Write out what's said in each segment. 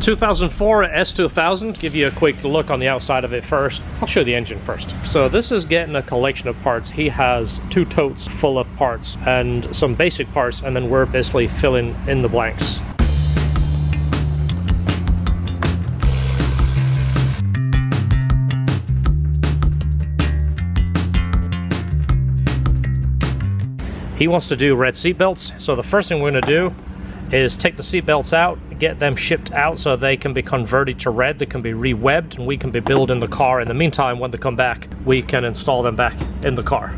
2004 S2000. Give you a quick look on the outside of it first. I'll show the engine first. So this is getting a collection of parts. He has 2 totes full of parts and some basic parts, and then we're basically filling in the blanks. He wants to do red seat belts, so the first thing we're going to do is take the seat belts out, get them shipped out so they can be converted to red, they can be re-webbed, and we can be building the car. In the meantime, when they come back, we can install them back in the car.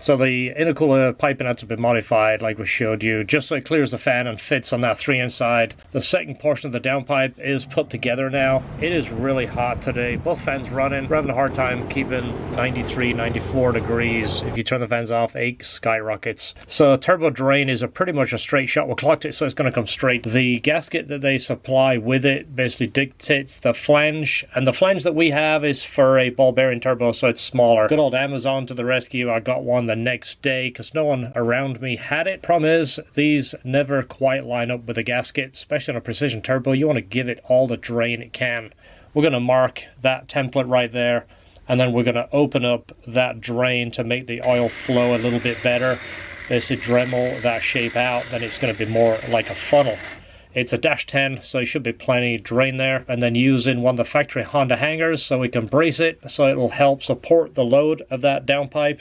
So the intercooler piping had to be modified like we showed you, just so it clears the fan and fits on that 3-inch side. The second portion of the downpipe is put together now. It is really hot today. Both fans running. We're having a hard time keeping 93, 94 degrees. If you turn the fans off, it skyrockets. So turbo drain is pretty much a straight shot. We clocked it so it's going to come straight. The gasket that they supply with it basically dictates the flange, and the flange that we have is for a ball bearing turbo, so it's smaller. Good old Amazon to the rescue. I got one the next day because no one around me had it. Problem is, these never quite line up with the gasket, especially on a precision turbo. You want to give it all the drain it can. We're going to mark that template right there, and then we're going to open up that drain to make the oil flow a little bit better. Basically Dremel that shape out, then it's going to be more like a funnel. It's a -10, so there should be plenty drain there. And then using one of the factory Honda hangers so we can brace it, so it'll help support the load of that downpipe.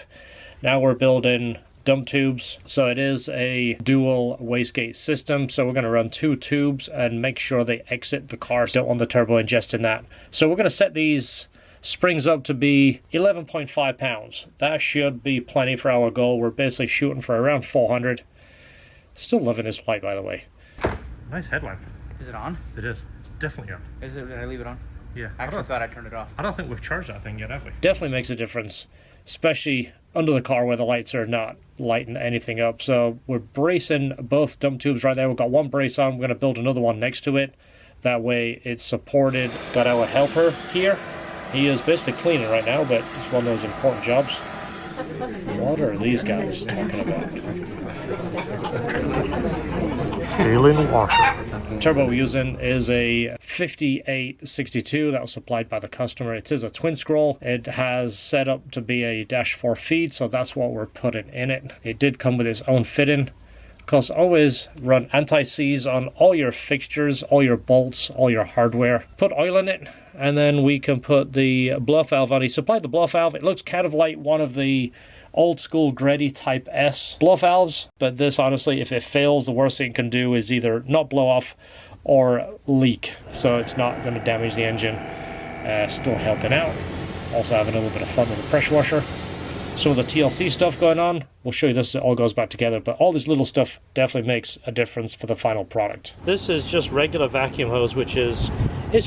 Now we're building dump tubes, so it is a dual wastegate system, so we're going to run 2 tubes and make sure they exit the car, so don't want the turbo ingesting that. So we're going to set these springs up to be 11.5 pounds. That should be plenty for our goal. We're basically shooting for around 400. Still loving this light, by the way. Nice headlamp. Is it on? It is. It's definitely on. Is it? Did I leave it on? Yeah. I actually thought I turned it off. I don't think we've charged that thing yet, have we? Definitely makes a difference, especially under the car where the lights are not lighting anything up. So we're bracing both dump tubes right there. We've got one brace on. We're going to build another one next to it. That way it's supported. Got our helper here. He is basically cleaning right now, but it's one of those important jobs. What are these guys talking about? Sealing washer. Turbo we're using is a 5862 that was supplied by the customer. It is a twin scroll. It has set up to be a -4 feed, so that's what we're putting in it. It did come with its own fitting. Of course, always run anti-seize on all your fixtures, all your bolts, all your hardware. Put oil in it, and then we can put the blow valve on. He supplied the blow valve. It looks kind of like one of the old school Grady Type S blow valves, but this, honestly, if it fails, the worst thing it can do is either not blow off or leak, so it's not going to damage the engine. Still helping out. Also having a little bit of fun with the pressure washer. Some of the TLC stuff going on. We'll show you this as it all goes back together, but all this little stuff definitely makes a difference for the final product. This is just regular vacuum hose, which is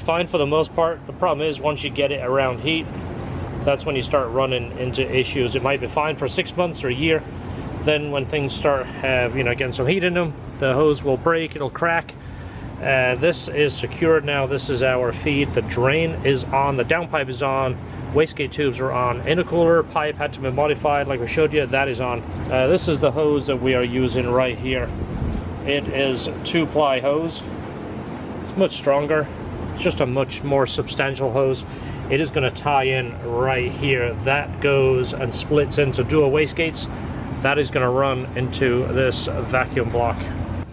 fine for the most part. The problem is once you get it around heat, that's when you start running into issues. It might be fine for 6 months or a year. Then when things start getting some heat in them, the hose will break, it'll crack. This is secured now. This is our feed. The drain is on, the downpipe is on, wastegate tubes are on. Intercooler pipe had to be modified like I showed you, that is on. This is the hose that we are using right here. It is 2-ply hose. It's much stronger. It's just a much more substantial hose. It is going to tie in right here. That goes and splits into dual wastegates. That is going to run into this vacuum block.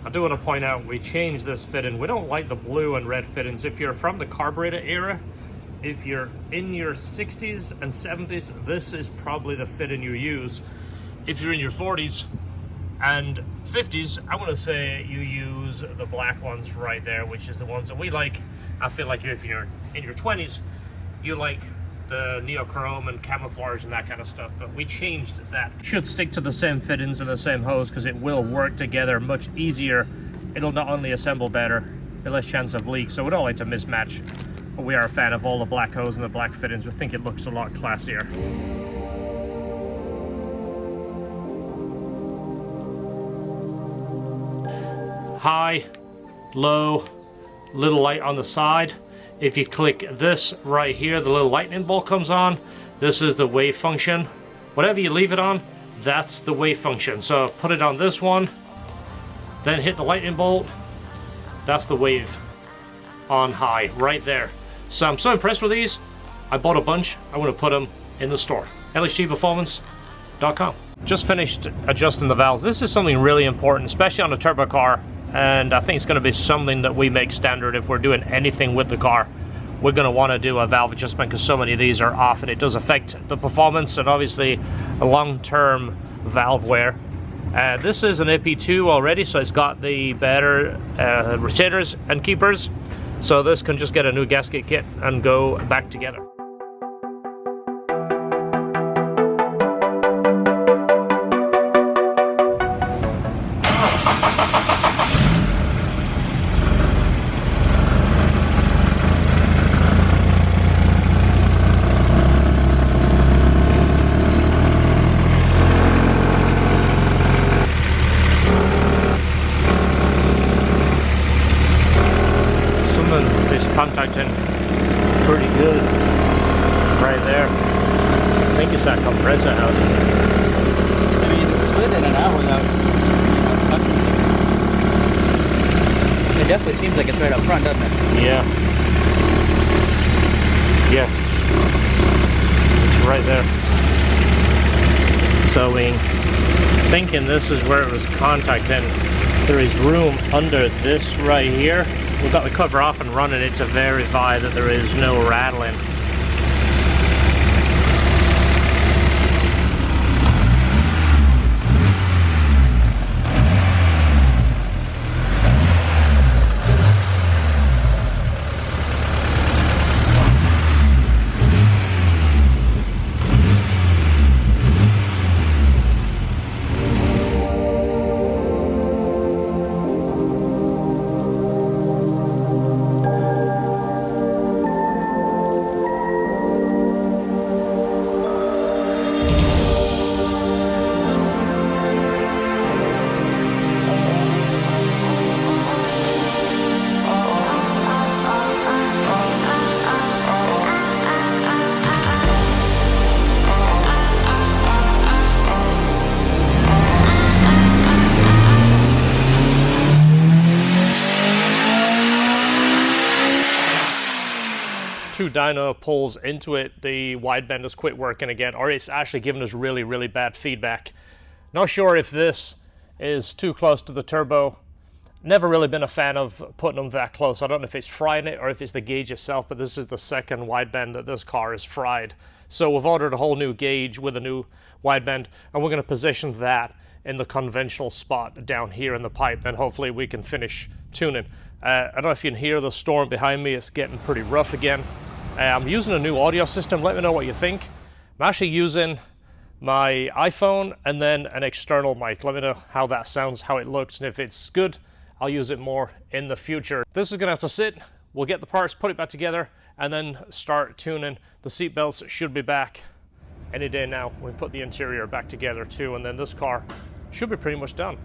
I do want to point out we changed this fitting. We don't like the blue and red fittings. If you're from the carburetor era, if you're in your 60s and 70s, this is probably the fitting you use. If you're in your 40s and 50s, I want to say you use the black ones right there, which is the ones that we like. I feel like if you're in your 20s, you like the neochrome and camouflage and that kind of stuff, but we changed that. Should stick to the same fittings and the same hose because it will work together much easier. It'll not only assemble better, less chance of leak, so we don't like to mismatch. But we are a fan of all the black hose and the black fittings. We think it looks a lot classier. High, low, little light on the side. If you click this right here, the little lightning bolt comes on. This is the wave function. Whatever you leave it on, that's the wave function. So put it on this one, then hit the lightning bolt. That's the wave on high right there. So I'm so impressed with these. I bought a bunch. I want to put them in the store. LHTperformance.com. Just finished adjusting the valves. This is something really important, especially on a turbo car. And I think it's going to be something that we make standard if we're doing anything with the car. We're going to want to do a valve adjustment because so many of these are off and it does affect the performance and obviously a long-term valve wear. This is an AP2 already, so it's got the better retainers and keepers. So this can just get a new gasket kit and go back together. Contacting pretty good right there. I think it's that compressor housing. I mean, you can slid in and out without touching it. It definitely seems like it's right up front, doesn't it? Yeah. Yeah, it's right there. So we thinking this is where it was contacting. There is room under this right here. We've got the cover off and running it to verify that there is no rattling. Two dyno pulls into it, the wideband has quit working again, or it's actually giving us really, really bad feedback. Not sure if this is too close to the turbo. Never really been a fan of putting them that close. I don't know if it's frying it or if it's the gauge itself, but this is the second wideband that this car is fried. So we've ordered a whole new gauge with a new wideband, and we're going to position that in the conventional spot down here in the pipe, and hopefully we can finish tuning. I don't know if you can hear the storm behind me. It's getting pretty rough again. I'm using a new audio system. Let me know what you think. I'm actually using my iPhone and then an external mic. Let me know how that sounds, how it looks, and if it's good, I'll use it more in the future. This is gonna have to sit we'll get the parts, put it back together, and then start tuning. The seat belts should be back any day now. We put the interior back together too, and then this car should be pretty much done.